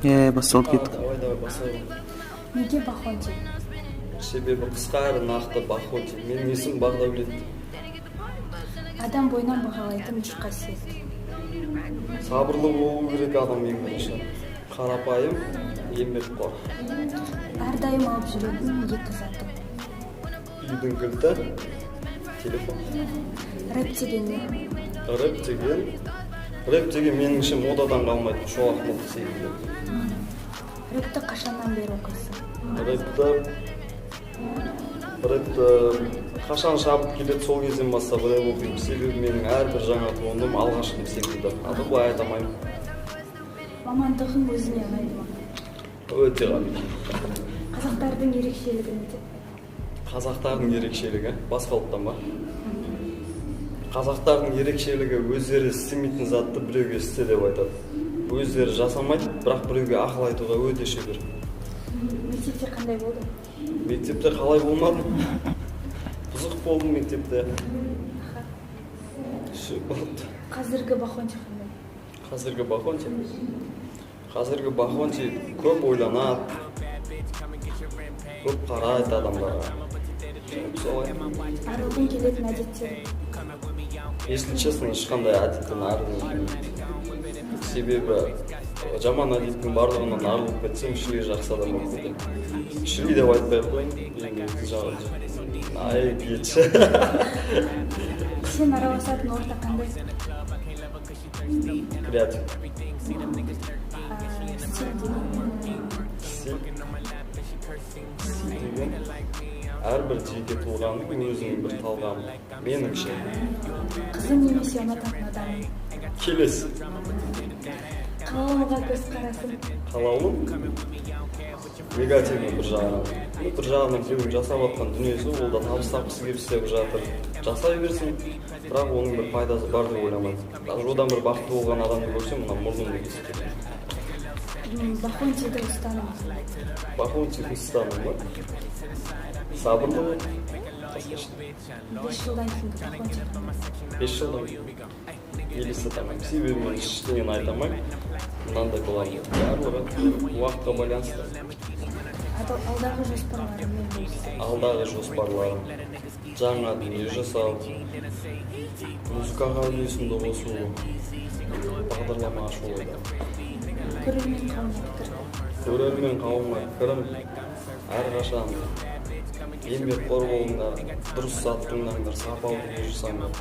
Басталып кеттік. Давай басайық. Неге Бахонти? Себебі қысқа әрі нақты Бахонти. Менің есімім Бағдәулет. Адам бойынан бағалайтын үш қасиет. Сабырлы болу керек адам ең бірінші. Қарапайым, еңбекқор. Әрдайым алып жүретін екі заты. Үйдің кілті, телефон. Рэп деген не? Рэп деген меніңше модадан қалмайтын шолақ мылтық секілді. Рэпті қашаннан бері оқисың? Рэпті қашан шабып келеді, сол кезден бастап рэп оқимын. Себебі менің әрбір жаңа туындым алғашқым секілді. Аты былай айта алмаймын. Мамандығың өзіне ұнайды ма? Өте ғана. Қазақтардың ерекшелігі неде? Қазақтардың ерекшелігі басқа ұлттан ба? Қазақтардың ерекшелігі өздері істемейтін затты біреуге істе деп айтады. Өздері жасамайды, бірақ біреуге ақыл айтуға өте шебер. Мектепте қандай болды? Мектепте қалай болмадым? Қызық болдым мектепте. Қазіргі Бахонти қандай? Қазіргі Бахонти көп ойланады, көп қарайды адамдарға. Арылғың келетін әдеттері? Если честно, ешқандай әдеттен арылғым. Себебі жаман әдеттің барлығынан арылып кетсем, шілей жақсы адам болып кетемін. Шілей деп айтпай қойын. Ай, кетші. Сен араласатын орта қандай? Креатив. Стиль деген әрбір жеке тұлғаның өзінің бір талғамы. Меніңше. Қызың немесе ұнататын адамың? Келесі. Қалауға көзқарасың? Қалаулым негативный бір жағынан. Бір жағынан біреудің жасап атқан дүниесі, ол да табыс тапқысы келіп істеп жатыр. Жасай берсін, бірақ оның бір пайдасы бар деп ойламайды. Одан бір бақытты болған адамды көрсем, мына мұрнымды кесіп. Бахонтиді ұстаным. Бахонтиді ұстаным ба? Сабырлы. 5 жылдан кейін Бахонти. 5 жылдан кейін. Елестетемін. Себебі мен ештеңені айта алмаймын. Мынандай болады. Барлығы уақытқа байланысты. Алдағы жоспарларыңмен бөліссең? Алдағы жоспарларым жаңа дүние жасау, музыкаға үлесімді қосу, бағдарлама ашу ойда. Көрермен қауымға пікірім әрқашан еңбекқор болыңдар, дұрыс зат тыңдаңдар, сапалы дүние жасаңдар.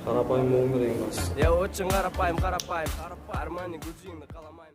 Қарапайым болыңдар ең бастысы. Очень қарапайым, армани Гуччині қаламаймын.